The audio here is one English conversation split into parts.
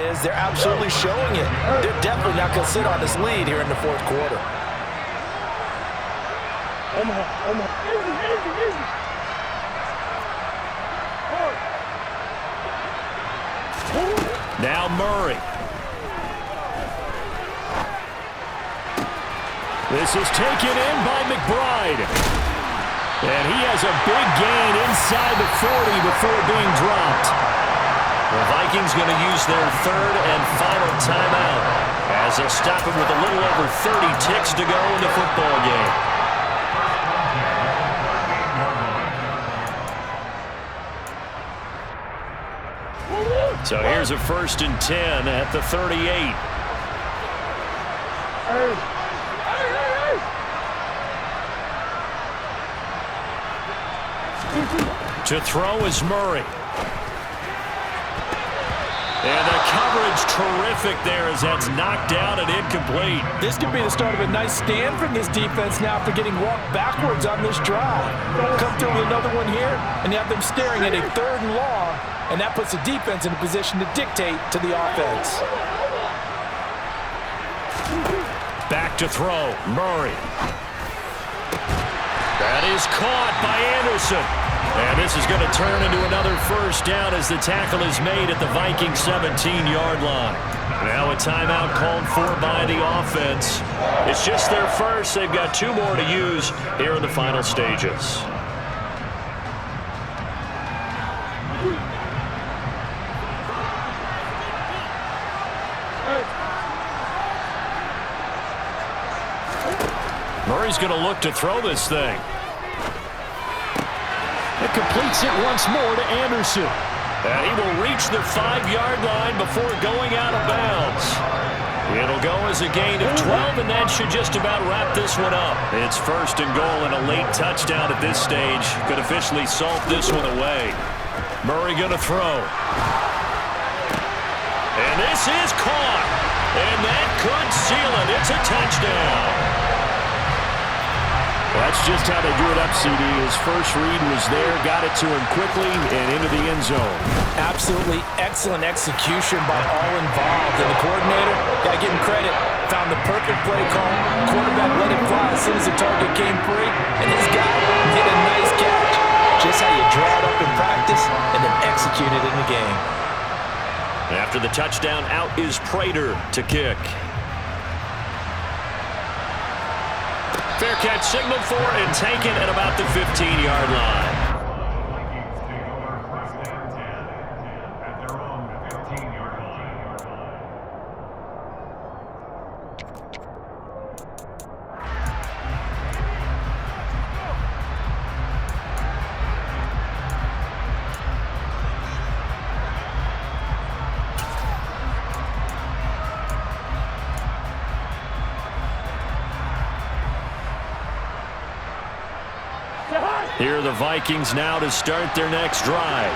is, they're absolutely showing it. They're definitely not going to sit on this lead here in the fourth quarter. Now Murray. This is taken in by McBride. And he has a big gain inside the 40 before being dropped. The Vikings going to use their third and final timeout as they'll stop him with a little over 30 ticks to go in the football game. So here's a 1st and 10 at the 38. To throw is Murray. And the coverage terrific there as that's knocked down and incomplete. This could be the start of a nice stand from this defense now after getting walked backwards on this drive. Come through with another one here, and you have them staring at a 3rd and long, and that puts the defense in a position to dictate to the offense. Back to throw, Murray. That is caught by Anderson. And this is going to turn into another 1st down as the tackle is made at the Vikings 17-yard line. Now a timeout called for by the offense. It's just their first. They've got 2 more to use here in the final stages. Murray's going to look to throw this thing. It completes it once more to Anderson. And he will reach the 5-yard line before going out of bounds. It'll go as a gain of 12, and that should just about wrap this one up. It's 1st and goal and a late touchdown at this stage. Could officially salt this one away. Murray going to throw. And this is caught. And that could seal it. It's a touchdown. That's just how they drew it up, CD. His first read was there, got it to him quickly, and into the end zone. Absolutely excellent execution by all involved. And the coordinator, got to give him credit, found the perfect play call. Quarterback let it fly as soon as the target came free. And this guy hit a nice catch. Just how you draw it up in practice and then execute it in the game. After the touchdown, out is Prater to kick. Fair catch signaled for and taken at about the 15-yard line. Here are the Vikings now to start their next drive.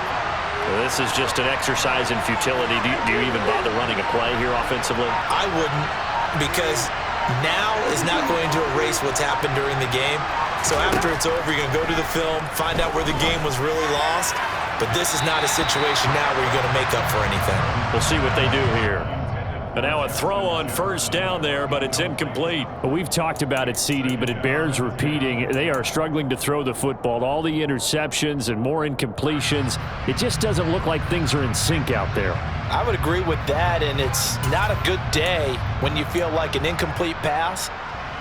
This is just an exercise in futility. Do you even bother running a play here offensively? I wouldn't, because now is not going to erase what's happened during the game. So after it's over, you're going to go to the film, find out where the game was really lost. But this is not a situation now where you're going to make up for anything. We'll see what they do here. And now a throw on 1st down there, but it's incomplete. Well, we've talked about it, CD, but it bears repeating. They are struggling to throw the football. All the interceptions and more incompletions. It just doesn't look like things are in sync out there. I would agree with that, and it's not a good day when you feel like an incomplete pass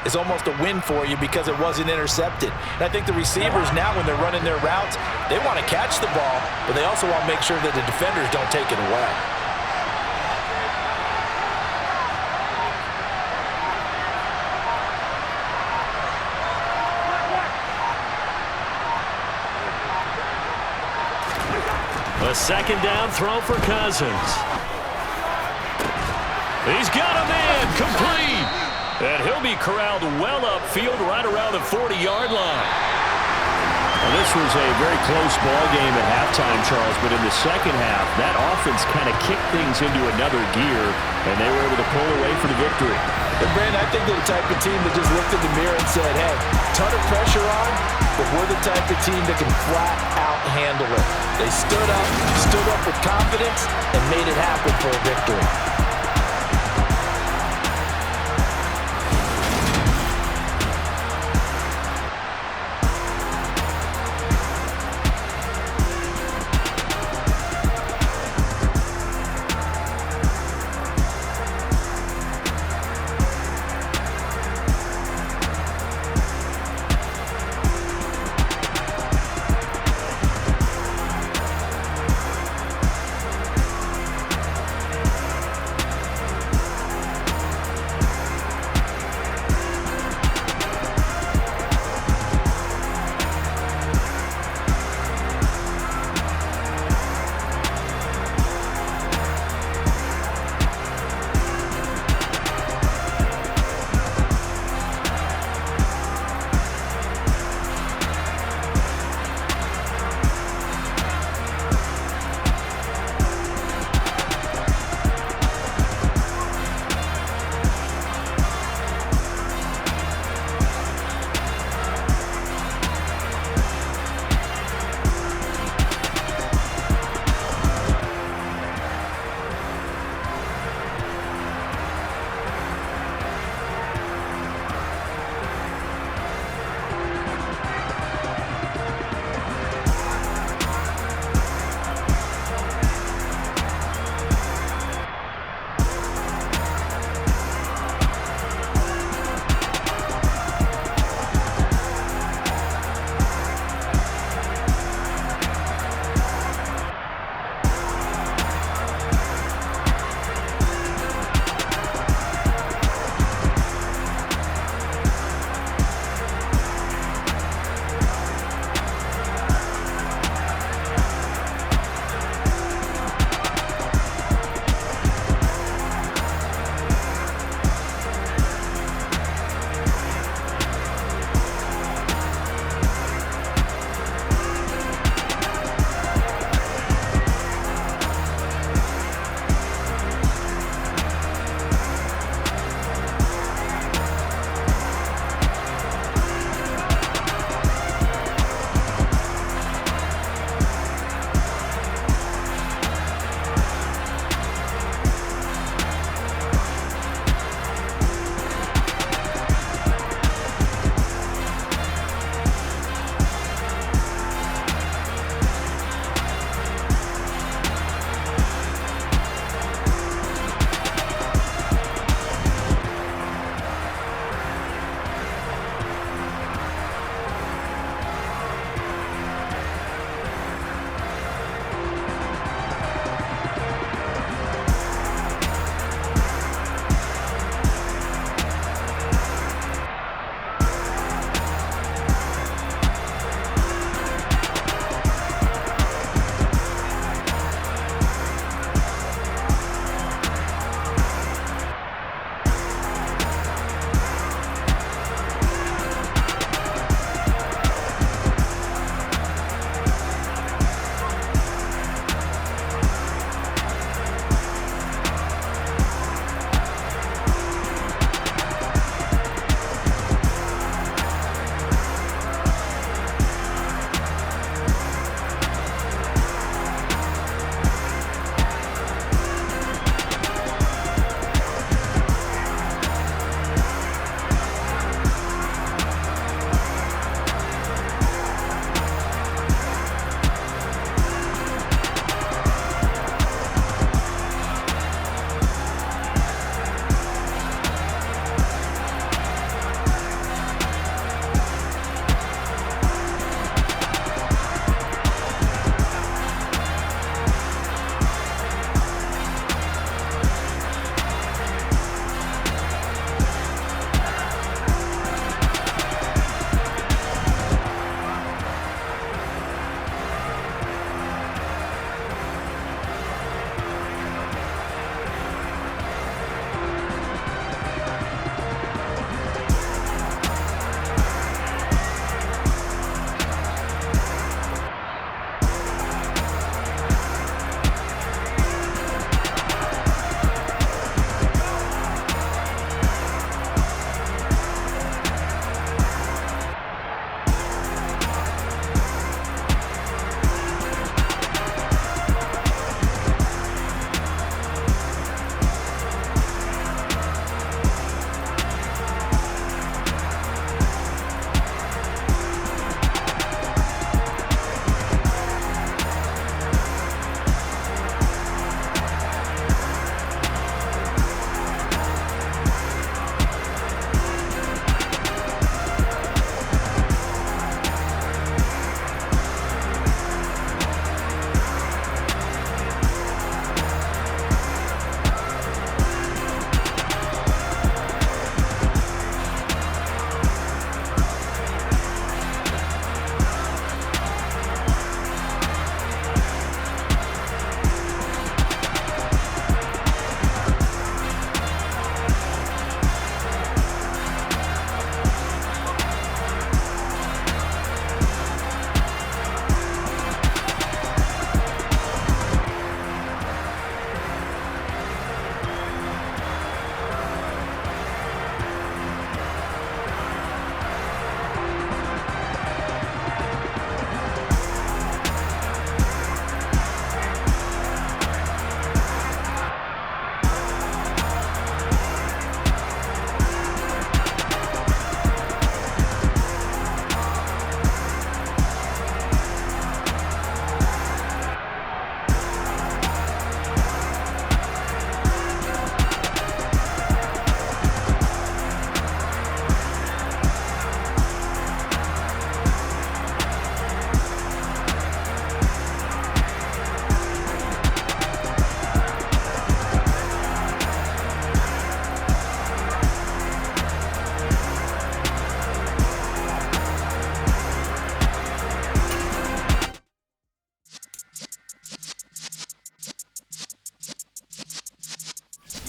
is almost a win for you because it wasn't intercepted. And I think the receivers now, when they're running their routes, they want to catch the ball, but they also want to make sure that the defenders don't take it away. A 2nd down throw for Cousins. He's got a man complete. And he'll be corralled well upfield right around the 40-yard line. Well, this was a very close ball game at halftime, Charles, but in the second half, that offense kind of kicked things into another gear, and they were able to pull away for the victory. And Brandon, I think they're the type of team that just looked in the mirror and said, hey, ton of pressure on, but we're the type of team that can flat out handle it. They stood up with confidence, and made it happen for a victory.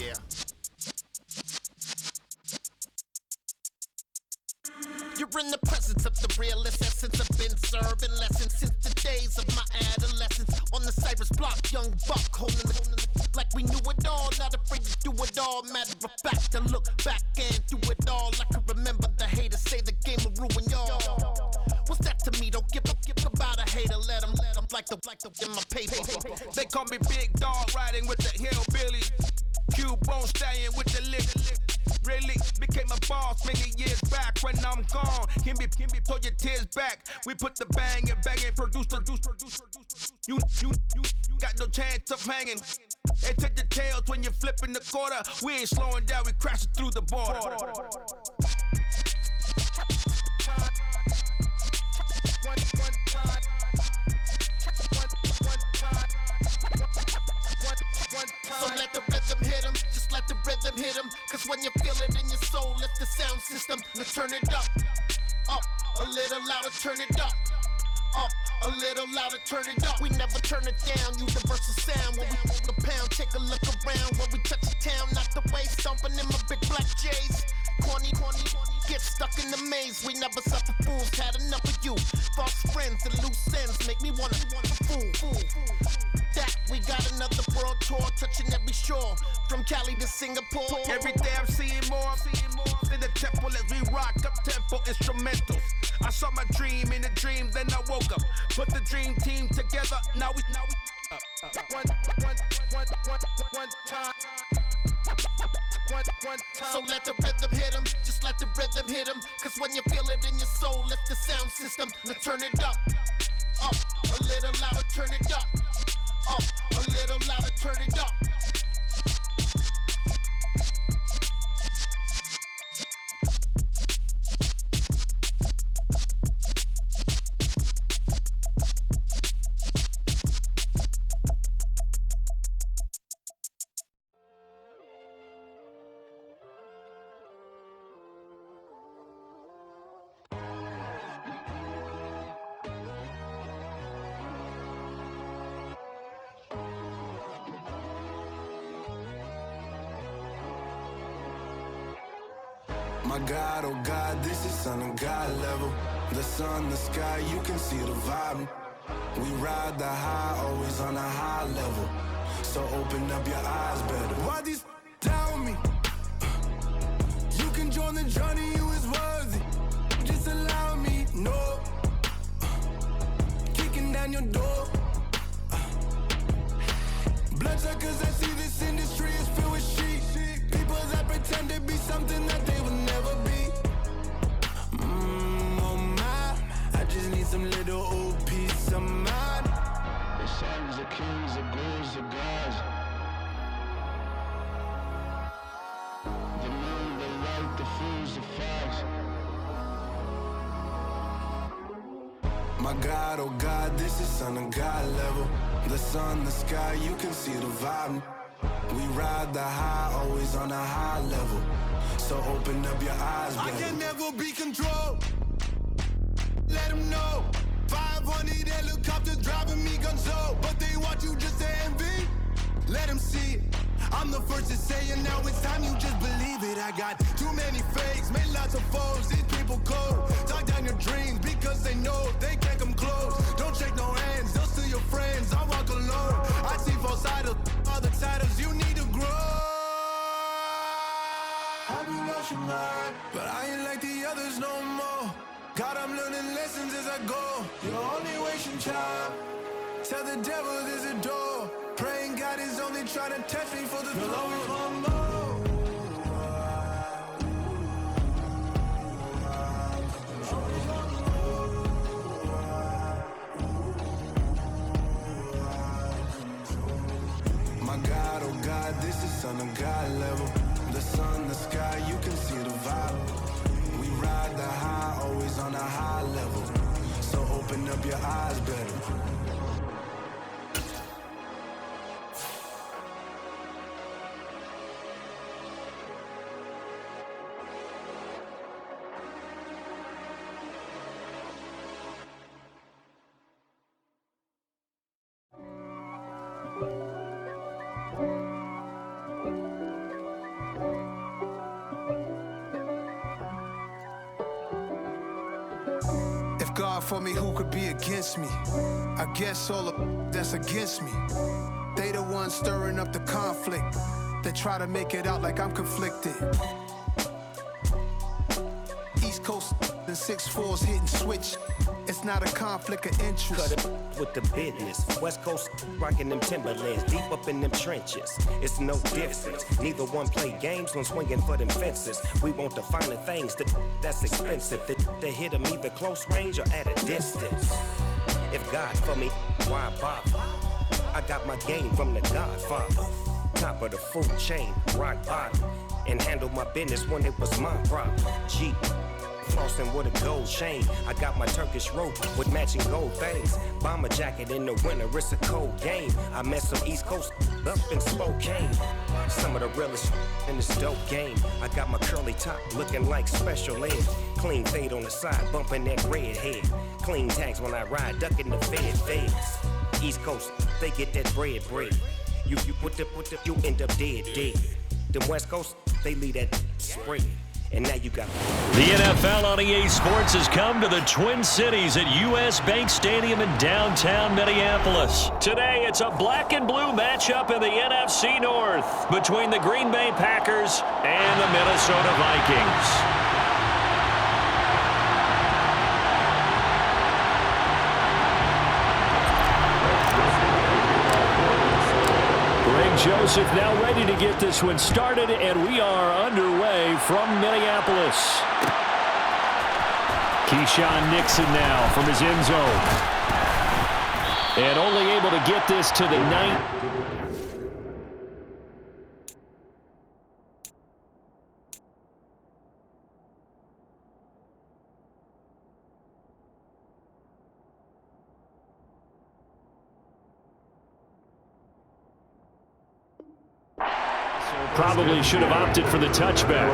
Yeah. You're in the presence of the realest essence. I've been serving lessons since the days of my adolescence. On the Cypress block, young buck holding the like we knew it all. Not afraid to do it all. Matter of fact, to look back and do it all. I can remember the haters say the game will ruin y'all. What's that to me? Don't give about a hater. Let them like the in my paper. They call me Big Dog, riding with the hillbilly. Cubone staying with the lick. Really became a boss many years back. When I'm gone, can be pull your tears back. We put the bang and produce. You got no chance of hanging. They take the tails when you're flipping the quarter. We ain't slowing down, we crashing through the border. So let the rhythm hit him, just let the rhythm hit him. Cause when you feel it in your soul, lift the sound system. Now turn it up, a little louder, turn it up, a little louder, turn it up. We never turn it down, universal sound. When we move the pound, take a look around. When we touch the town, not the way, stomping in my big black J's. Corny, get stuck in the maze. We never suffer fools, had enough of you. False friends and loose ends make me wanna fool. That we got another world tour, touching every shore, from Cali to Singapore. Every day I'm seeing more in the temple as we rock up tempo instrumentals. I saw my dream in a dream, then I woke up. Put the dream team together, now we one time. So let the rhythm hit him, just let the rhythm hit him. Cause when you feel it in your soul, lift the sound system. Now turn it up, a little louder, turn it up, a little louder, turn it up. My God, oh God, this is Son of God level. The sun, the sky, you can see the vibe. We ride the high, always on a high level. So open up your eyes better. Why these down me? You can join the journey, you is worthy. Just allow me, no. Kicking down your door. Bloodsuckers, I see this industry is filled with sheep. People that pretend to be something that they will never be. Oh my, I just need some little old peace of mind. The sons of kings, the bulls, the gods. The moon, the light, the fools, the facts. My God, oh God, this is Son of God level. The sun, the sky, you can see the vibe. We ride the high, always on a high level. So open up your eyes, baby. I can never be controlled. Let them know. 500 helicopters driving me gonzo. But they want you just to envy. Let them see it. I'm the first to say it, now it's time you just believe it. I got too many fakes, made lots of foes. These people cold. Talk down your dreams because they know they can't come close. Don't shake no hands, they'll steal your friends. I walk alone. I see false idols, other titles. You need to grow. I be lost your mind, but I ain't like the others no more. God, I'm learning lessons as I go. You're only wasting time. Tell the devil there's a door. Praying God is only trying to test me for the throne. Always want more. My God, oh God, this is Son of God level. The sun, the sky, you can see the vibe. We ride the high, always on a high level. So open up your eyes better. If God for me, who could be against me? I guess all the that's against me. They the ones stirring up the conflict. They try to make it out like I'm conflicted. East Coast and 6'4's hitting switch. It's not a conflict of interest. Cut it with the business. West Coast rocking them Timberlands, deep up in them trenches. It's no difference. Neither one play games when swinging for them fences. We want the finer things that's expensive. They hit them either close range or at a distance. If God for me, why bother? I got my game from the Godfather. Top of the food chain, rock bottom. And handle my business when it was my problem. Jeep. Flossing with a gold chain. I got my Turkish rope with matching gold things. Bomber jacket in the winter, it's a cold game. I met some East Coast up in Spokane. Some of the realest in this dope game. I got my curly top looking like special ed. Clean fade on the side, bumping that red head. Clean tags when I ride, ducking the feds. East Coast, they get that bread. You put the, you end up dead. Them West Coast, they leave that spread. And now you got the NFL on EA Sports has come to the Twin Cities at US Bank Stadium in downtown Minneapolis. Today, it's a black and blue matchup in the NFC North between the Green Bay Packers and the Minnesota Vikings. Joseph now ready to get this one started, and we are underway from Minneapolis. Keyshawn Nixon now from his end zone. And only able to get this to the 9th. Probably should have opted for the touchback.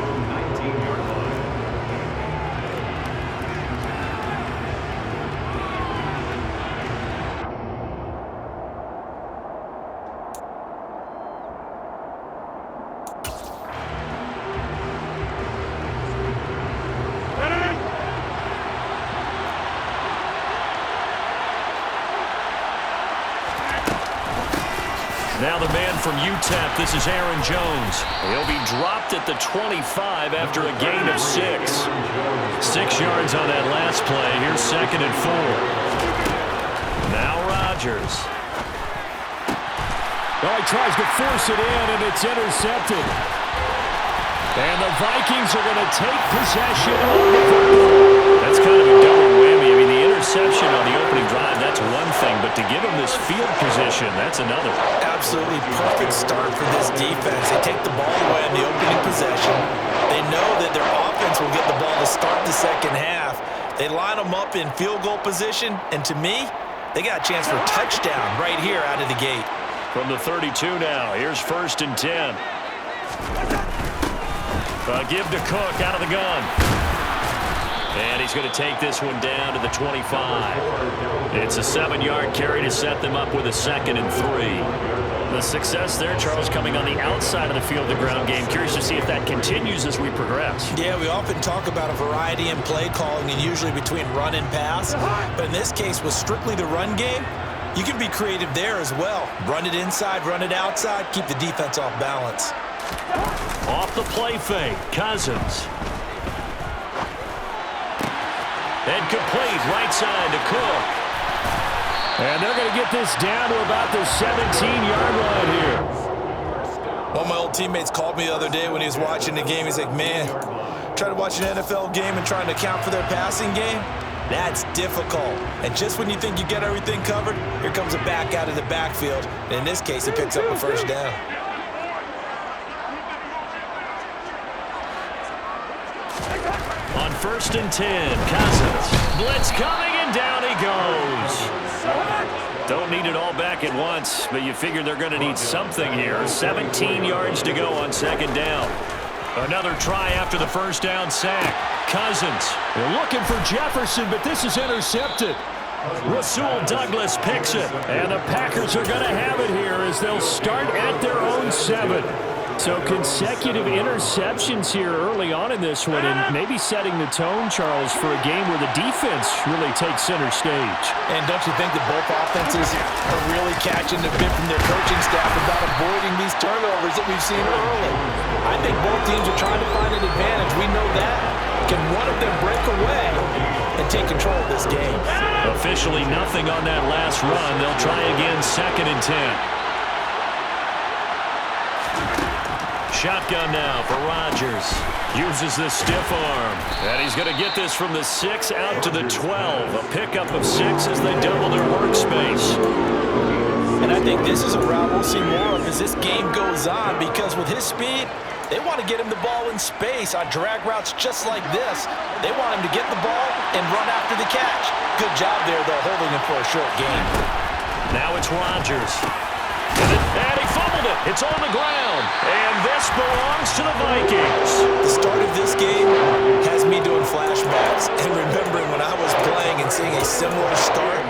Now the man from UTEP, this is Aaron Jones. He'll be dropped at the 25 after a gain of 6. 6 yards on that last play. Here's 2nd and 4. Now Rodgers. Oh, he tries to force it in, and it's intercepted. And the Vikings are going to take possession of the football. That's kind of a double whammy. I mean, the interception on the opening drive, that's one thing, but to give him this field position, that's another. Absolutely perfect start for this defense. They take the ball away on the opening possession. They know that their offense will get the ball to start the second half. They line them up in field goal position, and to me, they got a chance for a touchdown right here out of the gate. From the 32 now, here's 1st and 10. Give to Cook out of the gun. And he's going to take this one down to the 25. It's a 7-yard carry to set them up with a 2nd and 3. The success there, Charles, coming on the outside of the field, the ground game. Curious to see if that continues as we progress. Yeah, we often talk about a variety in play calling and usually between run and pass. But in this case, with strictly the run game, you can be creative there as well. Run it inside, run it outside, keep the defense off balance. Off the play fake, Cousins. And complete, right side to Cook. And they're going to get this down to about the 17-yard line here. One of my old teammates called me the other day when he was watching the game. He's like, man, try to watch an NFL game and trying to account for their passing game? That's difficult. And just when you think you get everything covered, here comes a back out of the backfield. And in this case, he picks up a 1st down. On 1st and 10, Cousins. Blitz coming, and down he goes. Don't need it all back at once, but you figure they're going to need something here. 17 yards to go on 2nd down. Another try after the 1st down sack. Cousins. They're looking for Jefferson, but this is intercepted. Rasul Douglas picks it, and the Packers are going to have it here as they'll start at their own 7. So consecutive interceptions here early on in this one, and maybe setting the tone, Charles, for a game where the defense really takes center stage. And don't you think that both offenses are really catching the bit from their coaching staff about avoiding these turnovers that we've seen early? I think both teams are trying to find an advantage. We know that. Can one of them break away and take control of this game? Officially nothing on that last run. They'll try again, 2nd and 10. Shotgun now for Rodgers. Uses the stiff arm. And he's going to get this from the 6 out to the 12. A pickup of 6 as they double their workspace. And I think this is a route we'll see more of as this game goes on, because with his speed, they want to get him the ball in space on drag routes just like this. They want him to get the ball and run after the catch. Good job there, though, holding him for a short gain. Now it's Rodgers. And he fumbled it. It's on the ground. And this belongs to the Vikings. The start of this game has me doing flashbacks and remembering when I was playing and seeing a similar start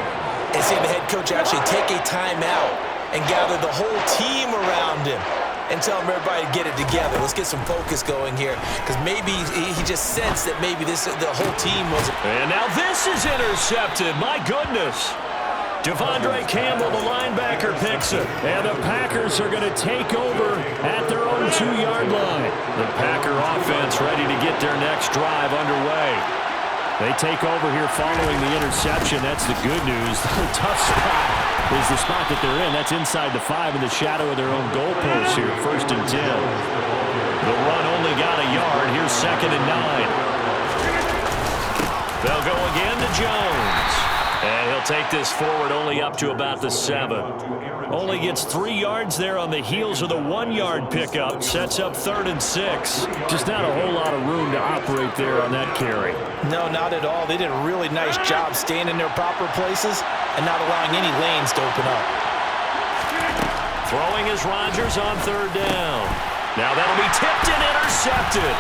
and seeing the head coach actually take a timeout and gather the whole team around him and tell everybody to get it together. Let's get some focus going here, because maybe he just sensed that maybe the whole team wasn't. And now this is intercepted. My goodness. Devondre Campbell, the linebacker, picks it. And the Packers are going to take over at their own 2-yard line. The Packer offense ready to get their next drive underway. They take over here following the interception. That's the good news. The tough spot is the spot that they're in. That's inside the 5 in the shadow of their own goalpost here. 1st and 10. The run only got a yard. Here's 2nd and 9. They'll go again to Jones. And he'll take this forward only up to about the 7. Only gets 3 yards there on the heels of the 1-yard pickup. Sets up 3rd and 6. Just not a whole lot of room to operate there on that carry. No, not at all. They did a really nice job staying in their proper places and not allowing any lanes to open up. Throwing is Rodgers on 3rd down. Now that'll be tipped and intercepted.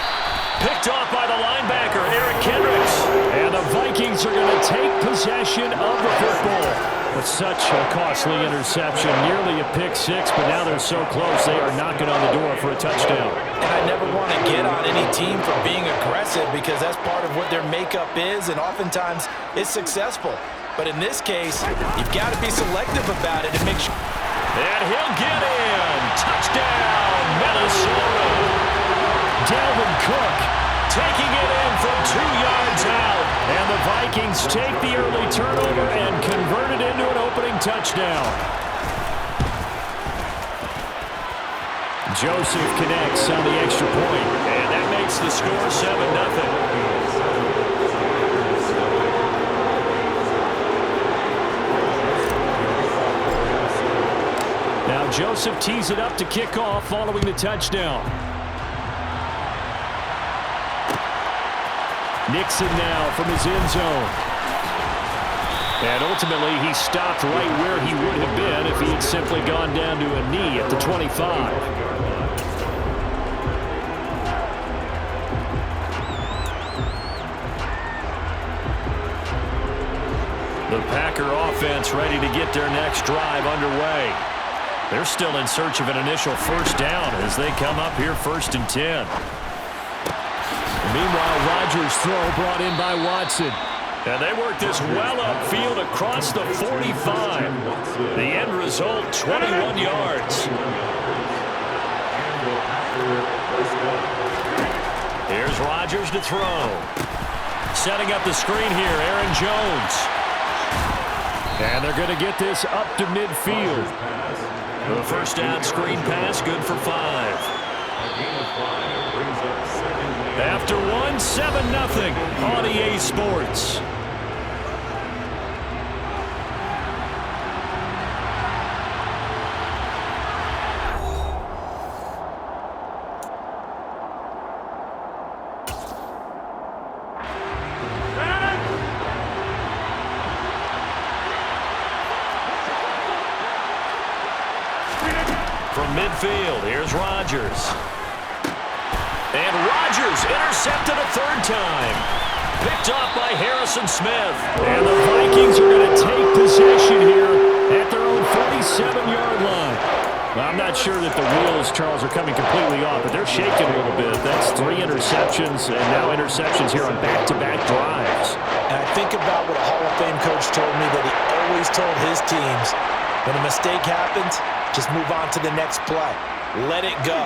Picked off by the linebacker, Eric Kendricks. And the Vikings are going to take possession of the football. But such a costly interception. Nearly a pick 6, but now they're so close they are knocking on the door for a touchdown. And I never want to get on any team for being aggressive, because that's part of what their makeup is, and oftentimes it's successful. But in this case, you've got to be selective about it and make sure. And he'll get in. Touchdown, Minnesota. Dalvin Cook taking it in from 2 yards out. And the Vikings take the early turnover and convert it into an opening touchdown. Joseph connects on the extra point. And that makes the score 7-0. Now Joseph tees it up to kick off following the touchdown. Nixon now from his end zone. And ultimately, he stopped right where he would have been if he had simply gone down to a knee at the 25. The Packer offense ready to get their next drive underway. They're still in search of an initial 1st down as they come up here 1st and 10. Meanwhile, Rodgers' throw brought in by Watson. And they work this well upfield across the 45. The end result, 21 yards. Here's Rodgers to throw. Setting up the screen here, Aaron Jones. And they're going to get this up to midfield. The 1st down screen pass, good for 5. After 1, 7-0 on EA Sports. From midfield, here's Rodgers. And Rodgers intercepted a 3rd time. Picked off by Harrison Smith. And the Vikings are going to take possession here at their own 47-yard line. Well, I'm not sure that the wheels, Charles, are coming completely off, but they're shaking a little bit. That's 3 interceptions and now interceptions here on back-to-back drives. And I think about what a Hall of Fame coach told me that he always told his teams, when a mistake happens, just move on to the next play. Let it go.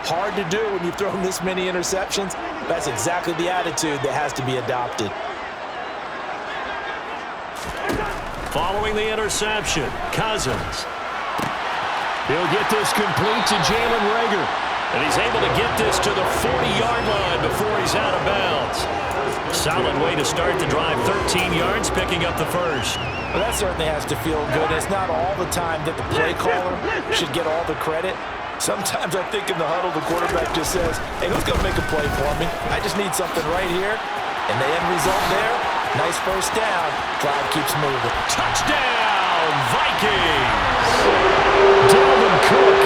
Hard to do when you've thrown this many interceptions. That's exactly the attitude that has to be adopted. Following the interception, Cousins. He'll get this complete to Jalen Reagor. And he's able to get this to the 40-yard line before he's out of bounds. Solid way to start the drive. 13 yards, picking up the first. Well, that certainly has to feel good. It's not all the time that the play caller should get all the credit. Sometimes I think in the huddle, the quarterback just says, hey, who's going to make a play for me? I just need something right here. And the end result there, nice first down. Drive keeps moving. Touchdown, Vikings! Dalvin Cook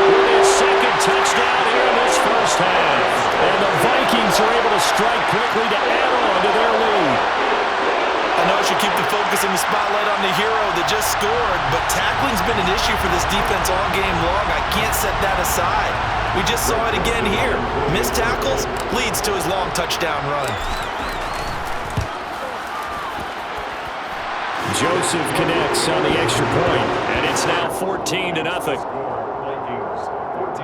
with his second touchdown here in this first half. And the Vikings are able to strike quickly to add on to their lead. I know I should keep the focus and the spotlight on the hero that just scored, but tackling's been an issue for this defense all game long. I can't set that aside. We just saw it again here. Missed tackles leads to his long touchdown run. Joseph connects on the extra point, and it's now 14-0. Vikings 14,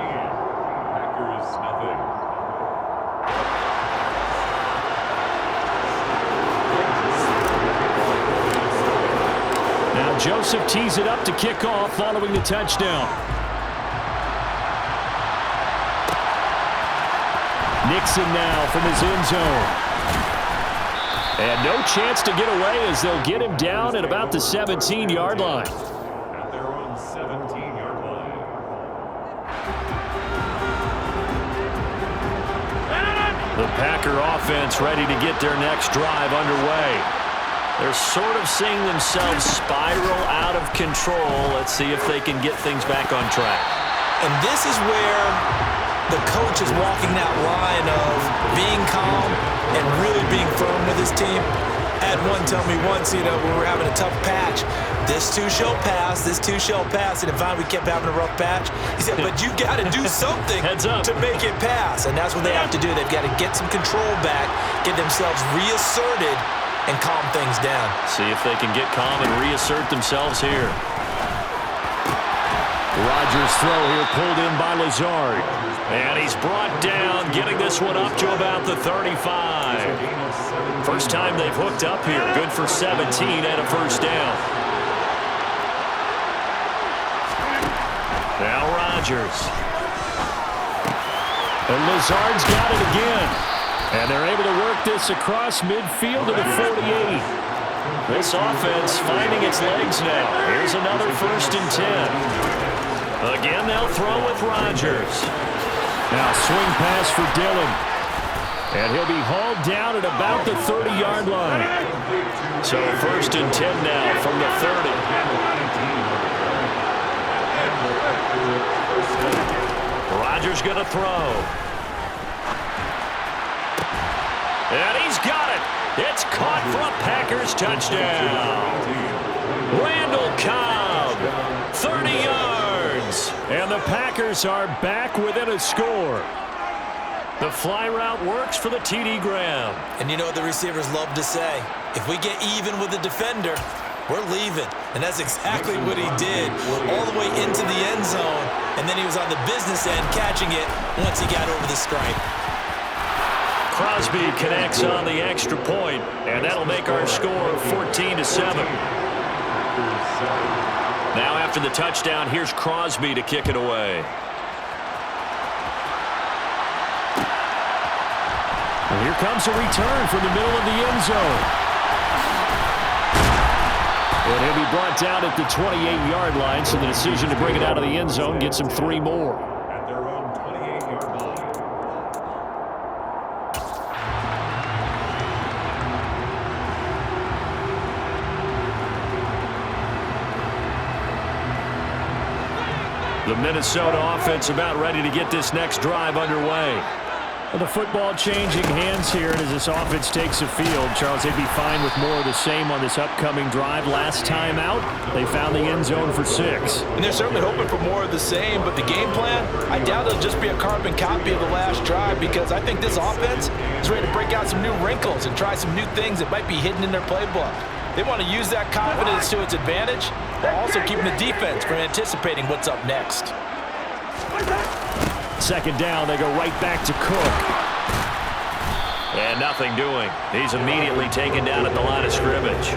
Packers nothing. Now Joseph tees it up to kick off following the touchdown. Nixon now from his end zone. And no chance to get away as they'll get him down at about the 17-yard line. At their own 17-yard line. The Packer offense ready to get their next drive underway. They're sort of seeing themselves spiral out of control. Let's see if they can get things back on track. And this is where the coach is walking that line of being calm and really being firm with his team. I had one tell me once, when we were having a tough patch, this too shall pass, this too shall pass. And if we kept having a rough patch, he said, but you got to do something to make it pass. And that's what they have to do. They've got to get some control back, get themselves reasserted, and calm things down. See if they can get calm and reassert themselves here. Rodgers' throw here pulled in by Lazard. And he's brought down, getting this one up to about the 35. First time they've hooked up here. Good for 17 and a first down. Now Rodgers. And Lazard's got it again. And they're able to work this across midfield to the 48. This offense finding its legs now. Here's another 1st and 10. Again, they'll throw with Rodgers. Now swing pass for Dillon. And he'll be hauled down at about the 30-yard line. So 1st and 10 now from the 30. Rodgers going to throw. And he's got it. It's caught for a Packers touchdown. Randall Cobb, 30 yards. And the Packers are back within a score. The fly route works for the TD Graham. And you know what the receivers love to say? If we get even with the defender, we're leaving. And that's exactly what he did. All the way into the end zone. And then he was on the business end catching it once he got over the stripe. Crosby connects on the extra point, and that'll make our score 14-7. Now after the touchdown, here's Crosby to kick it away. And here comes a return from the middle of the end zone. And he'll be brought down at the 28-yard line, so the decision to bring it out of the end zone gets him 3 more. At their own 28-yard line. The Minnesota offense about ready to get this next drive underway. Well, the football changing hands here, and as this offense takes the field, Charles, they'd be fine with more of the same on this upcoming drive. Last time out, they found the end zone for 6. And they're certainly hoping for more of the same, but the game plan, I doubt it'll just be a carbon copy of the last drive, because I think this offense is ready to break out some new wrinkles and try some new things that might be hidden in their playbook. They want to use that confidence to its advantage, while also keeping the defense from anticipating what's up next. Second down, they go right back to Cook. And nothing doing. He's immediately taken down at the line of scrimmage.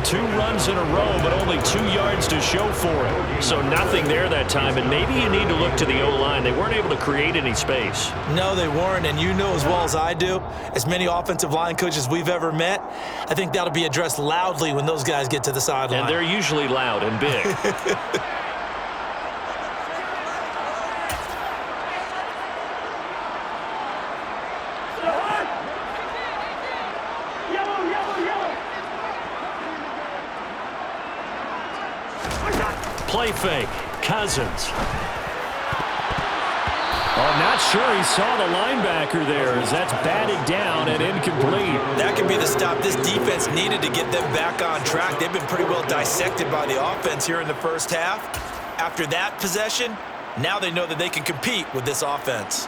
2 runs in a row, but only 2 yards to show for it. So nothing there that time, and maybe you need to look to the O-line. They weren't able to create any space. No, they weren't, and you know as well as I do, as many offensive line coaches we've ever met, I think that'll be addressed loudly when those guys get to the sideline. And they're usually loud and big. Play fake. Cousins. I'm not sure he saw the linebacker there, as that's batted down and incomplete. That could be the stop this defense needed to get them back on track. They've been pretty well dissected by the offense here in the first half. After that possession, now they know that they can compete with this offense.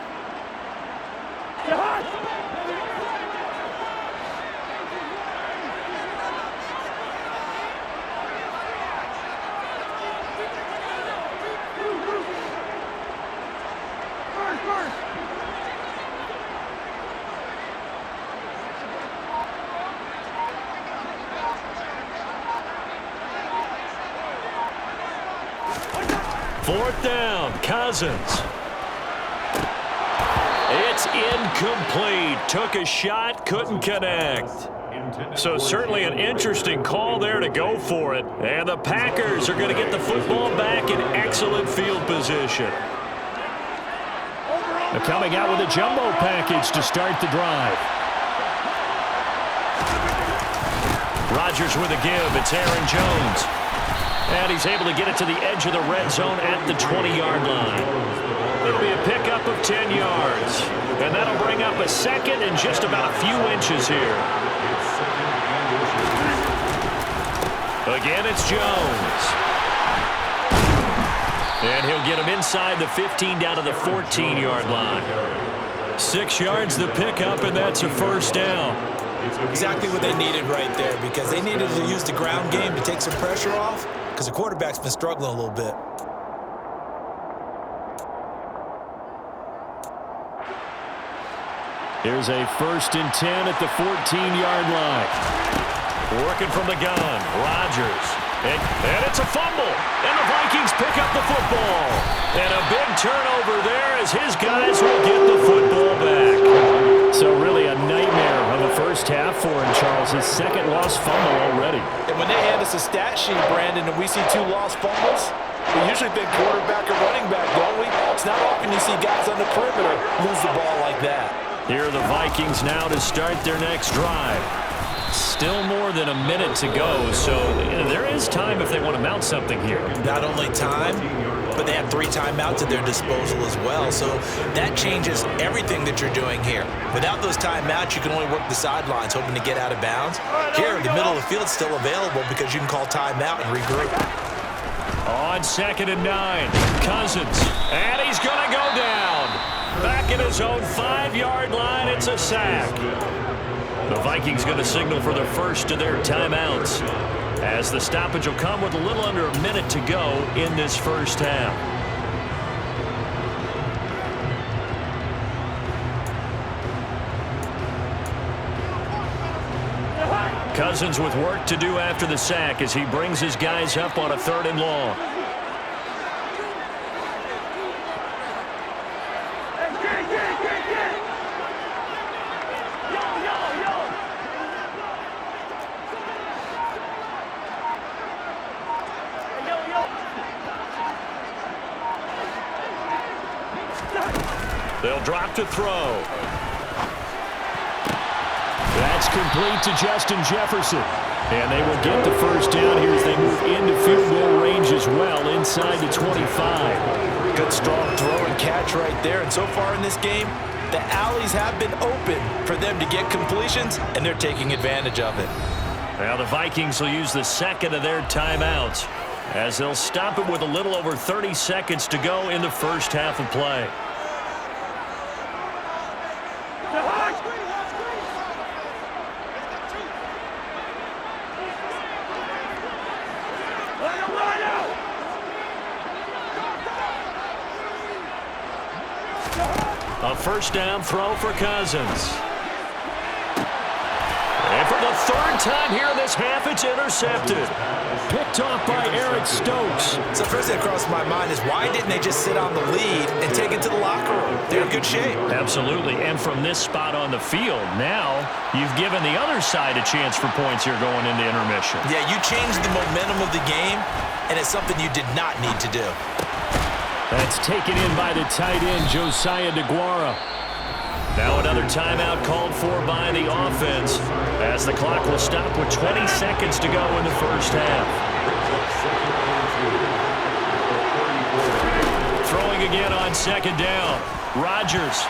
Fourth down, Cousins. It's incomplete. Took a shot, couldn't connect. So certainly an interesting call there to go for it. And the Packers are going to get the football back in excellent field position. They're coming out with a jumbo package to start the drive. Rodgers with a give. It's Aaron Jones. And he's able to get it to the edge of the red zone at the 20-yard line. It'll be a pickup of 10 yards. And that'll bring up a second and just about a few inches here. Again, it's Jones. And he'll get him inside the 15 down to the 14-yard line. 6 yards the pickup, and that's a first down. Exactly what they needed right there, because they needed to use the ground game to take some pressure off, because the quarterback's been struggling a little bit. Here's a 1st and 10 at the 14-yard line. Working from the gun, Rodgers. And it's a fumble. And the Vikings pick up the football. And a big turnover there as his guys will get the football back. So really a nightmare of a first half for him, Charles. His 2nd lost fumble already. And when they hand us a stat sheet, Brandon, and we see 2 lost fumbles, we usually think quarterback or running back, don't we? It's not often you see guys on the perimeter lose the ball like that. Here are the Vikings now to start their next drive. Still more than a minute to go, so there is time if they want to mount something here. Not only time, but they have 3 timeouts at their disposal as well, so that changes everything that you're doing here. Without those timeouts, you can only work the sidelines, hoping to get out of bounds. Here, the middle of the field is still available because you can call timeout and regroup. On 2nd and 9, Cousins, and he's going to go down. Back in his own 5-yard line, it's a sack. The Vikings going to signal for the first of their timeouts, as the stoppage will come with a little under a minute to go in this first half. Cousins with work to do after the sack as he brings his guys up on a 3rd and long. They'll drop to throw. That's complete to Justin Jefferson. And they will get the first down here as they move into field goal range as well, inside the 25. Good strong throw and catch right there. And so far in this game, The alleys have been open for them to get completions, and they're taking advantage of it. Now the Vikings will use the second of their timeouts as they'll stop it with a little over 30 seconds to go in the first half of play. A first down throw for Cousins. And for the third time here in this half, it's intercepted. Picked off by Eric Stokes. So first thing that crossed my mind is why didn't they just sit on the lead and take it to the locker room? They're in good shape. Absolutely. And from this spot on the field, now you've given the other side a chance for points here going into intermission. Yeah, you changed the momentum of the game, and it's something you did not need to do. That's taken in by the tight end, Josiah DeGuara. Now another timeout called for by the offense as the clock will stop with 20 seconds to go in the first half. Throwing again on second down. Rodgers.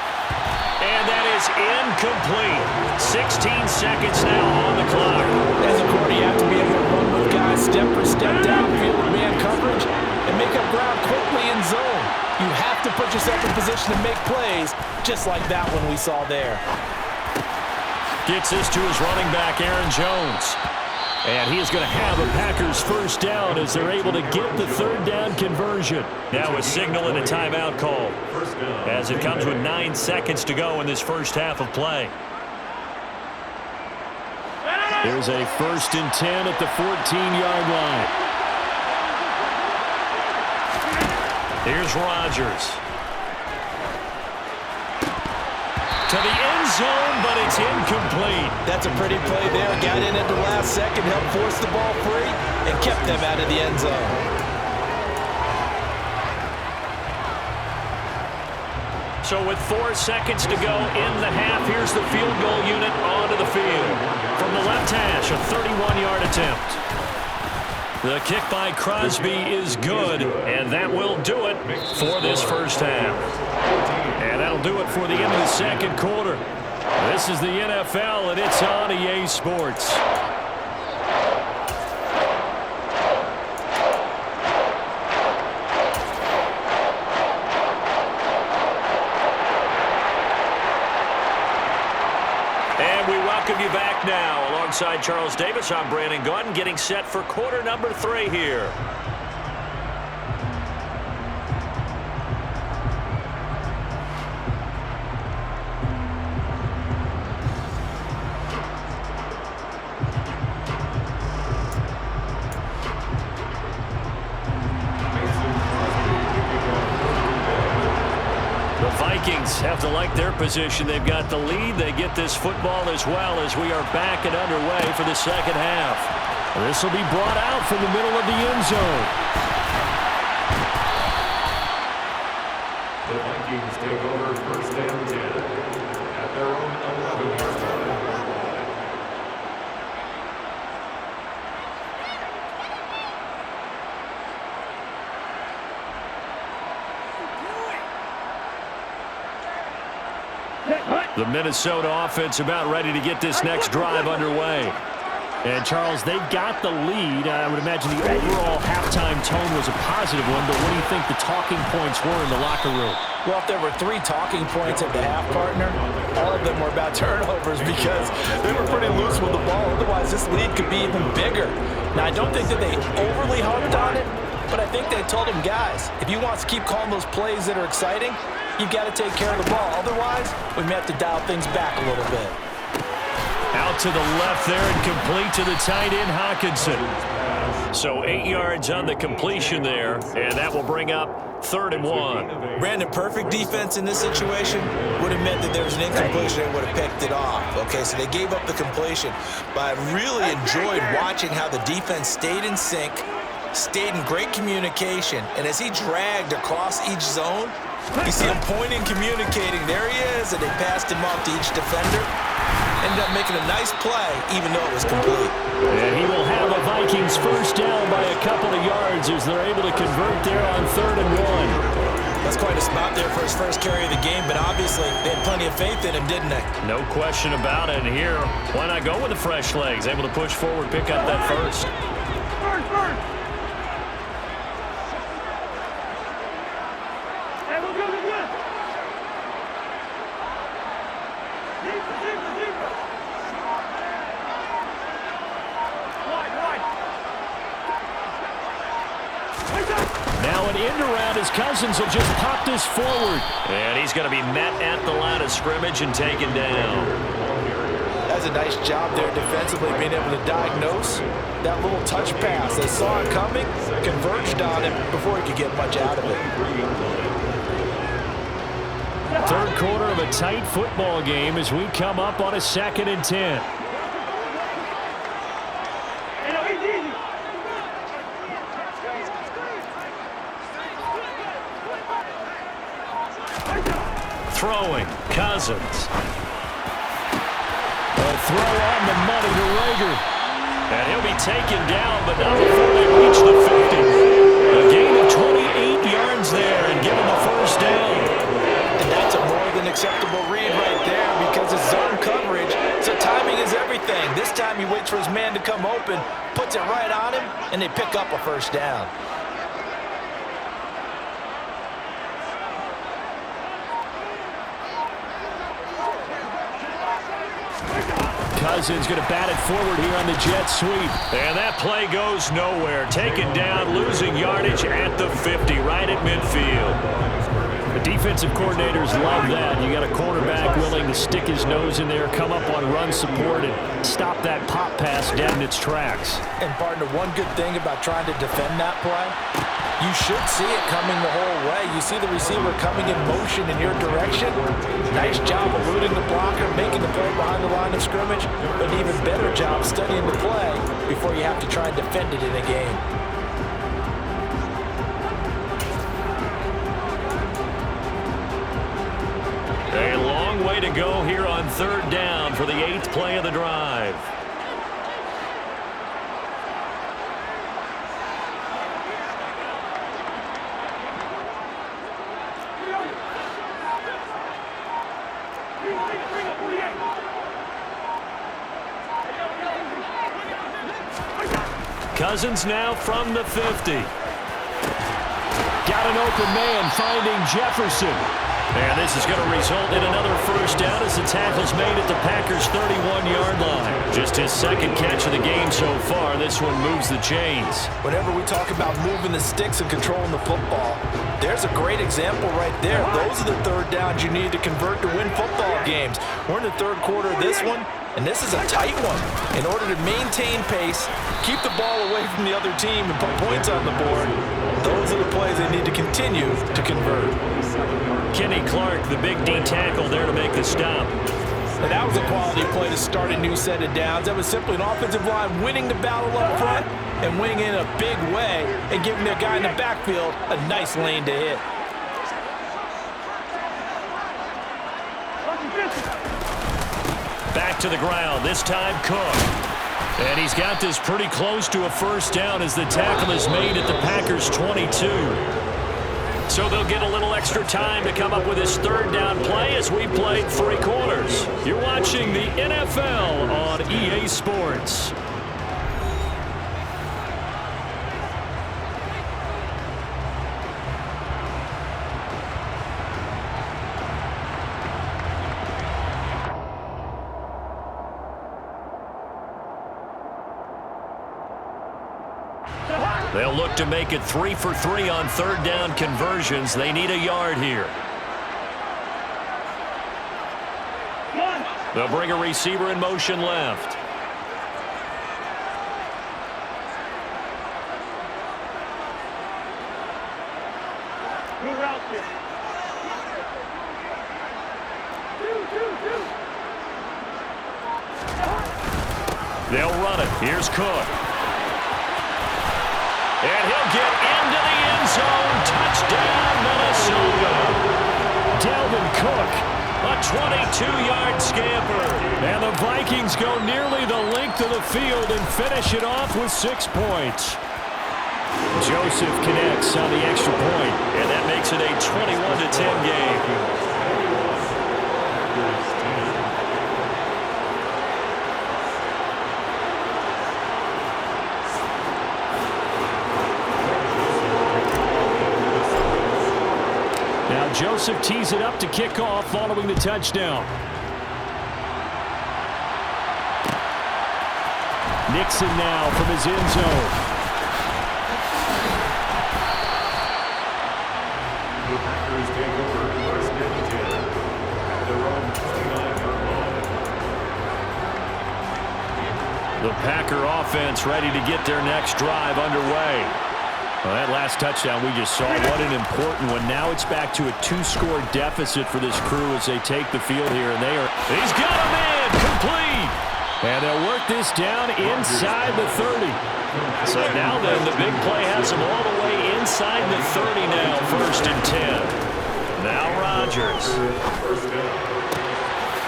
And that is incomplete. 16 seconds now on the clock. As a quarter, you have to be able to run with guys step for step downfield with man coverage and make up ground quickly in zone. You have to put yourself in position to make plays, just like that one we saw there. Gets this to his running back, Aaron Jones. And he is going to have a Packers first down as they're able to get the third down conversion. Now a signal and a timeout call as it comes with 9 seconds to go in this first half of play. There's a 1st and 10 at the 14-yard line. Here's Rodgers. To the end zone, but it's incomplete. That's a pretty play there. Got in at the last second, helped force the ball free, and kept them out of the end zone. So with 4 seconds to go in the half, here's the field goal unit onto the field. From the left hash, a 31-yard attempt. The kick by Crosby is good, and that will do it for this first half. And that'll do it for the end of the second quarter. This is the NFL, and it's on EA Sports. And we welcome you back now. Alongside Charles Davis, I'm Brandon Gaudin, getting set for quarter number 3 here. Vikings have to like their position. They've got the lead. They get this football as well as we are back and underway for the second half. This will be brought out from the middle of the end zone. The Vikings take over 1st and 10 at their own 11-yard line. The Minnesota offense about ready to get this next drive underway. And, Charles, they've got the lead. I would imagine the overall halftime tone was a positive one, but what do you think the talking points were in the locker room? Well, if there were 3 talking points at the half, partner, all of them were about turnovers because they were pretty loose with the ball. Otherwise, this lead could be even bigger. Now, I don't think that they overly harped on it, but I think they told them, guys, if you want to keep calling those plays that are exciting, you've got to take care of the ball. Otherwise, we may have to dial things back a little bit. Out to the left there and complete to the tight end, Hawkinson. So 8 yards on the completion there, and that will bring up 3rd and 1. Brandon, perfect defense in this situation would have meant that there was an incompletion and would have picked it off. Okay, so they gave up the completion, but I really enjoyed watching how the defense stayed in sync, stayed in great communication, and as he dragged across each zone, you see him pointing, communicating. There he is, and they passed him off to each defender. Ended up making a nice play, even though it was complete. And he will have a Vikings first down by a couple of yards as they're able to convert there on 3rd and 1. That's quite a spot there for his first carry of the game, but obviously they had plenty of faith in him, didn't they? No question about it. And here, why not go with the fresh legs? Able to push forward, pick up that first. Now an end around as Cousins will just pop this forward. And he's going to be met at the line of scrimmage and taken down. That's a nice job there defensively, being able to diagnose that little touch pass. They saw it coming, converged on him before he could get much out of it. Third quarter of a tight football game as we come up on a 2nd and 10. Throwing, Cousins. A throw on the money to Rager. And he'll be taken down, but not before they reach the 50. A gain of 28 yards there and given the first down. And that's a more than acceptable read right there because it's zone coverage, so timing is everything. This time he waits for his man to come open, puts it right on him, and they pick up a first down. Cousins going to bat it forward here on the jet sweep. And that play goes nowhere. Taken down, losing yardage at the 50, right at midfield. The defensive coordinators love that. You got a quarterback willing to stick his nose in there, come up on run support, and stop that pop pass dead in its tracks. And partner, one good thing about trying to defend that play, you should see it coming the whole way. You see the receiver coming in motion in your direction. Nice job eluding the blocker, making the play behind the line of scrimmage, but an even better job studying the play before you have to try and defend it in a game. A long way to go here on 3rd down for the 8th play of the drive. Cousins now from the 50. Got an open man finding Jefferson. And this is going to result in another first down as the tackle's made at the Packers' 31-yard line. Just his 2nd catch of the game so far. This one moves the chains. Whenever we talk about moving the sticks and controlling the football, there's a great example right there. Those are the 3rd downs you need to convert to win football games. We're in the 3rd quarter of this one, and this is a tight one. In order to maintain pace, keep the ball away from the other team, and put points on the board, those are the plays they need to continue to convert. Kenny Clark, the big D tackle there to make the stop. And that was a quality play to start a new set of downs. That was simply an offensive line winning the battle up front and winning in a big way and giving their guy in the backfield a nice lane to hit. Back to the ground, this time Cook. And he's got this pretty close to a first down as the tackle is made at the Packers' 22. So they'll get a little extra time to come up with his 3rd down play as we played 3 quarters. You're watching the NFL on EA Sports. They'll look to make it 3 for 3 on 3rd down conversions. They need a yard here. They'll bring a receiver in motion left. They'll run it. Here's Cook. And he'll get into the end zone. Touchdown, Minnesota. Dalvin Cook, a 22-yard scamper. And the Vikings go nearly the length of the field and finish it off with 6 points. Joseph connects on the extra point, and that makes it a 21-10 game. Now Joseph tees it up to kick off following the touchdown. Nixon now from his end zone. The Packers take over first and 10 at their own 29-yard line. The Packer offense ready to get their next drive underway. Well, that last touchdown we just saw, what an important one. Now it's back to a 2-score deficit for this crew as they take the field here. And he's got a man complete. And they'll work this down inside the 30. So now then, the big play has them all the way inside the 30 now, first and 10. Now Rodgers.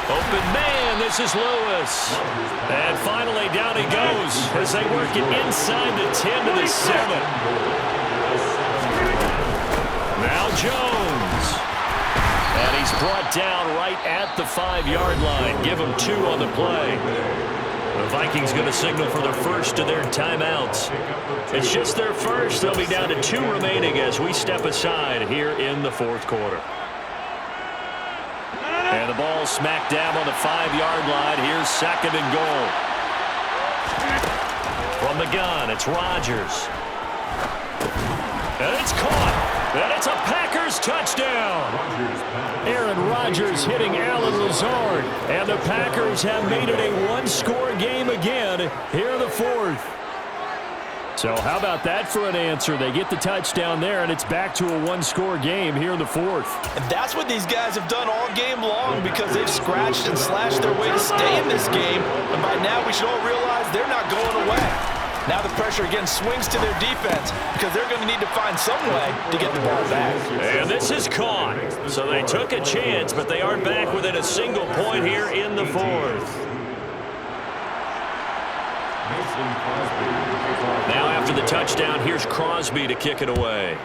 Open man, this is Lewis. And finally down he goes as they work it inside the 10 to the 7. Now Jones. And he's brought down right at the 5-yard line. Give him 2 on the play. The Vikings going to signal for the first of their timeouts. It's just their first. They'll be down to 2 remaining as we step aside here in the fourth quarter. And the ball smack dab on the 5-yard line. Here's second and goal. From the gun, it's Rodgers. And it's caught. And it's a Packers touchdown. Aaron Rodgers hitting Allen Lazard. And the Packers have made it a 1-score game again here in the fourth. So how about that for an answer? They get the touchdown there, and it's back to a 1-score game here in the fourth. And that's what these guys have done all game long because they've scratched and slashed their way to stay in this game. And by now we should all realize they're not going away. Now the pressure again swings to their defense because they're going to need to find some way to get the ball back. And this is caught. So they took a chance, but they are back within a single point here in the fourth. Now after the touchdown, here's Crosby to kick it away.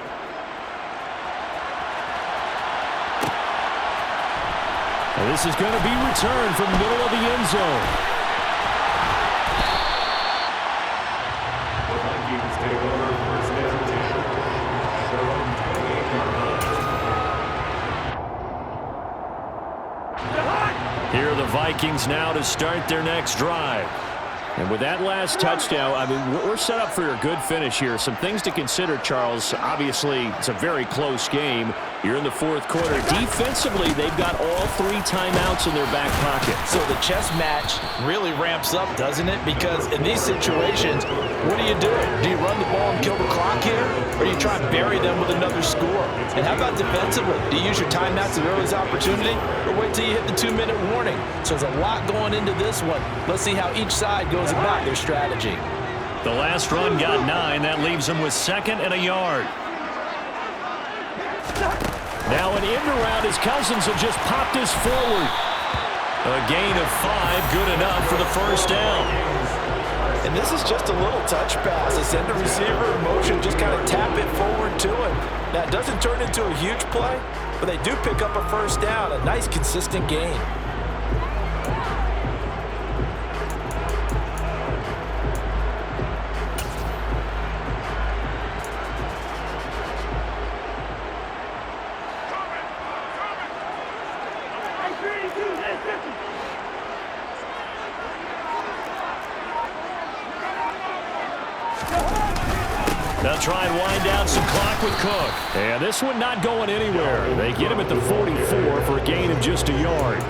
And this is going to be returned from the middle of the end zone. The Vikings take over first and 10 at their own 28-yard line. Here are the Vikings now to start their next drive. And with that last touchdown, I mean, we're set up for a good finish here. Some things to consider, Charles. Obviously, it's a very close game. You're in the fourth quarter. Defensively, they've got all 3 timeouts in their back pocket. So the chess match really ramps up, doesn't it? Because in these situations, what do you do? Do you run the ball and kill the clock here? Or do you try and bury them with another score? And how about defensively? Do you use your timeouts at earliest opportunity? Or wait till you hit the 2-minute warning? So there's a lot going into this one. Let's see how each side goes about their strategy. The last run got 9. That leaves them with 2nd and a yard. Now an end around as Cousins have just popped this forward. A gain of 5, good enough for the first down. And this is just a little touch pass. They send the receiver in motion, just kind of tap it forward to him. Now, it doesn't turn into a huge play, but they do pick up a first down, a nice, consistent gain. They'll try and wind down some clock with Cook. And this one not going anywhere. They get him at the 44 for a gain of just a yard.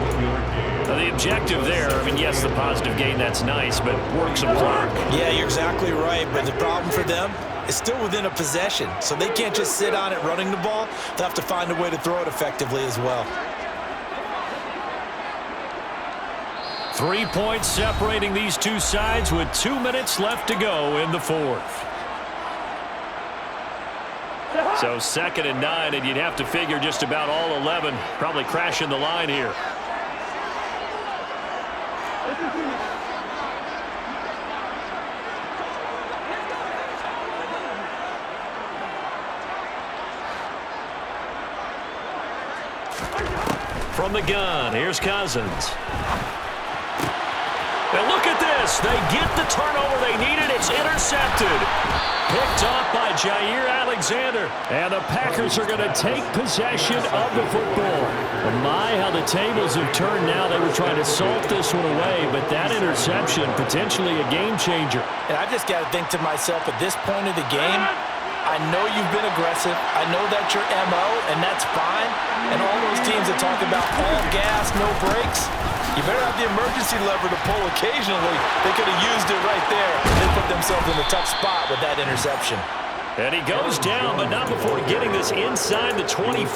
Now the objective there, I mean, yes, the positive gain, that's nice, but work some clock. Yeah, you're exactly right, but the problem for them is still within a possession, so they can't just sit on it running the ball. They'll have to find a way to throw it effectively as well. 3 points separating these two sides with 2 minutes left to go in the fourth. So 2nd and 9, and you'd have to figure just about all 11 probably crashing the line here. From the gun, here's Cousins. And look at this. They get the turnover they needed. It's intercepted. Picked off by Jair Alexander. And the Packers are going to take possession of the football. My, how the tables have turned now. They were trying to salt this one away, but that interception, potentially a game changer. And I just got to think to myself, at this point of the game, I know you've been aggressive. I know that's your MO, and that's fine. And all those teams that talk about all gas, no brakes, you better have the emergency lever to pull occasionally. They could have used it right there. They put themselves in a tough spot with that interception. And he goes down, but not before getting this inside the 25.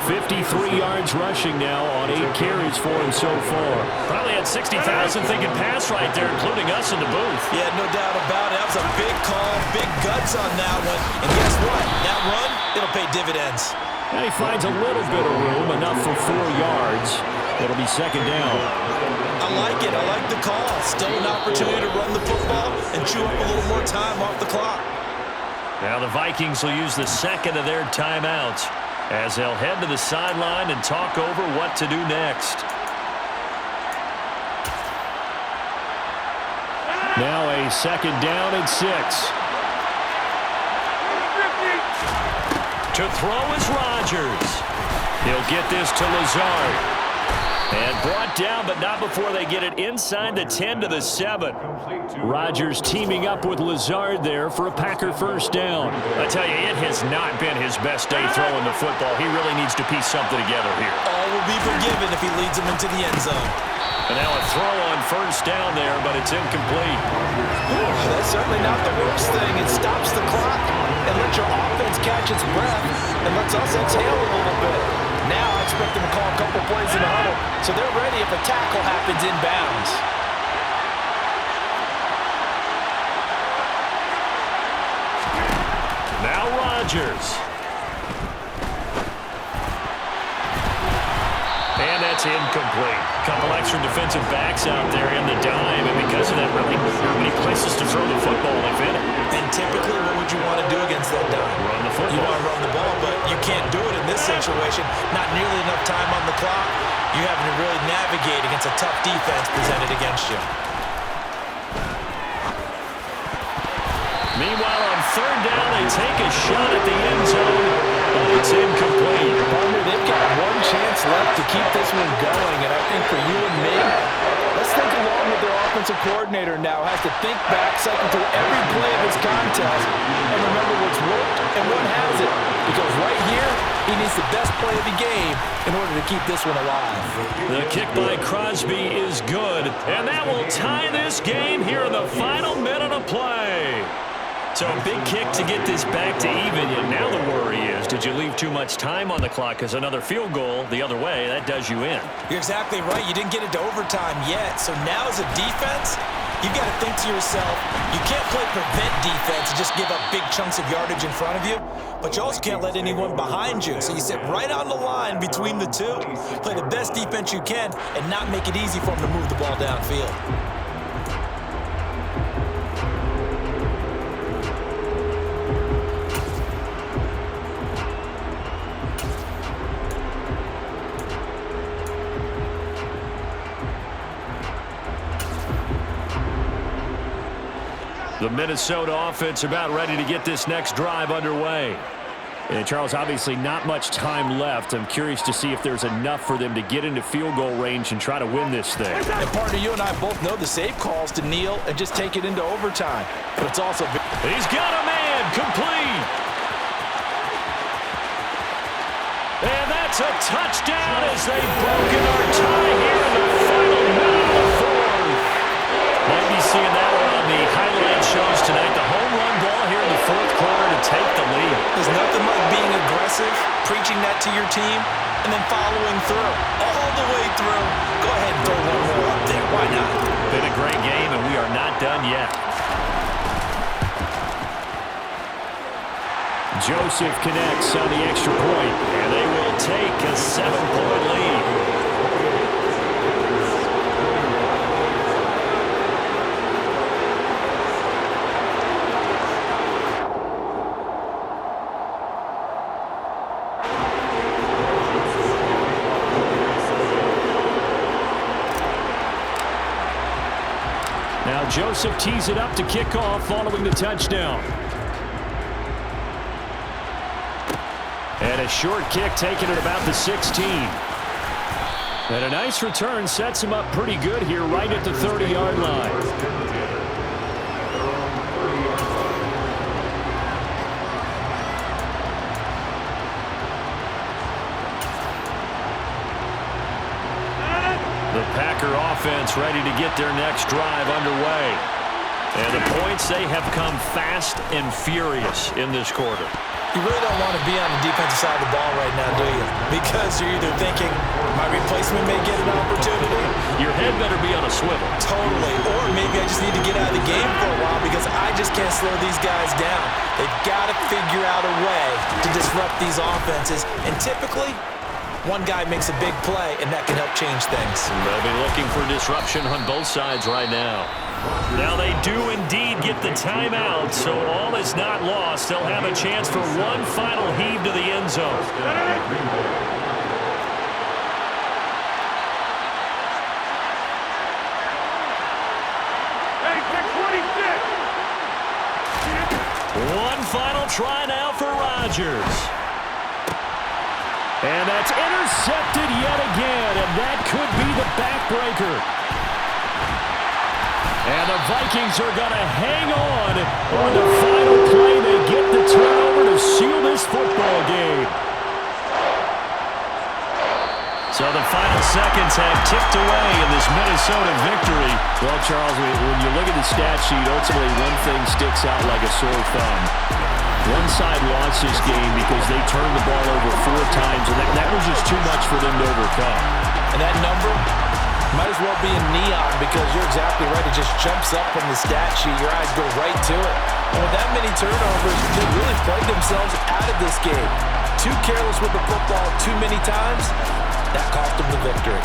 53 yards rushing now on 8 carries for him so far. Probably had 60,000 thinking pass right there, including us in the booth. Yeah, no doubt about it. That was a big call, big guts on that one. And guess what? That run, it'll pay dividends. And he finds a little bit of room, enough for 4 yards. It'll be second down. I like it. I like the call. Still an opportunity to run the football and chew up a little more time off the clock. Now the Vikings will use the second of their timeouts as they'll head to the sideline and talk over what to do next. Now a second down and 6. To throw is Rodgers. He'll get this to Lazard. And brought down, but not before they get it inside the 10 to the 7. Rodgers teaming up with Lazard there for a Packer first down. I tell you, it has not been his best day throwing the football. He really needs to piece something together here. All will be forgiven if he leads them into the end zone. And now a throw on first down there, but it's incomplete. That's certainly not the worst thing. It stops the clock and lets your offense catch its breath and lets us exhale a little bit. Now I expect them to call a couple plays in the huddle, so they're ready if a tackle happens inbounds. Now Rodgers. And that's incomplete. Couple extra defensive backs out there in the dime, and because of that, really not many places to throw the football if any. And typically, what would you want to do against that dime? Run the football. You want to run the ball, but you can't do it in this situation. Not nearly enough time on the clock. You're having to really navigate against a tough defense presented against you. Meanwhile, on third down, they take a shot at the end zone, but it's incomplete. They've got one chance left to keep this one going, and I think for you and me, let's think along with their offensive coordinator now. Has to think back, cycle through every play of this contest, and remember what's worked and what hasn't. Because right here, he needs the best play of the game in order to keep this one alive. The kick by Crosby is good, and that will tie this game here in the final minute of play. So a big kick to get this back to even, and now the worry is, did you leave too much time on the clock? Because another field goal the other way, that does you in. You're exactly right. You didn't get into overtime yet. So now as a defense, you've got to think to yourself, you can't play prevent defense and just give up big chunks of yardage in front of you, but you also can't let anyone behind you. So you sit right on the line between the two, play the best defense you can, and not make it easy for them to move the ball downfield. The Minnesota offense about ready to get this next drive underway. And Charles, obviously not much time left. I'm curious to see if there's enough for them to get into field goal range and try to win this thing. And partner, you and I both know the safe calls to kneel and just take it into overtime. But it's also... He's got a man, complete. And that's a touchdown as they've broken our tie here in the final minute of the fourth. Might be seeing that one on the highlight shows tonight. The home run ball here in the fourth quarter to take the lead. There's nothing like being aggressive, preaching that to your team, and then following through. All the way through. Go ahead and throw one more up there. Why not? Been a great game, and we are not done yet. Joseph connects on the extra point, and they will take a 7-point lead. Now Joseph tees it up to kick off following the touchdown. And a short kick taken at about the 16. And a nice return sets him up pretty good here right at the 30-yard line. The Packer offense ready to get their next drive underway. And the points, they have come fast and furious in this quarter. You really don't want to be on the defensive side of the ball right now, do you? Because you're either thinking, my replacement may get an opportunity. Your head better be on a swivel. Totally. Or maybe I just need to get out of the game for a while because I just can't slow these guys down. They've got to figure out a way to disrupt these offenses. And typically, one guy makes a big play, and that can help change things. They'll be looking for disruption on both sides right now. Now they do indeed get the timeout, so all is not lost. They'll have a chance for one final heave to the end zone. One final try now for Rodgers. And that's intercepted yet again, and that could be the backbreaker. And the Vikings are going to hang on the final play. They get the turnover to seal this football game. So the final seconds have ticked away in this Minnesota victory. Well, Charles, when you look at the stat sheet, ultimately one thing sticks out like a sore thumb. One side lost this game because they turned the ball over 4 times, and that was just too much for them to overcome. And that number might as well be in neon because you're exactly right. It just jumps up from the stat sheet. Your eyes go right to it. And with that many turnovers, they really played themselves out of this game. Too careless with the football too many times. That cost them the victory.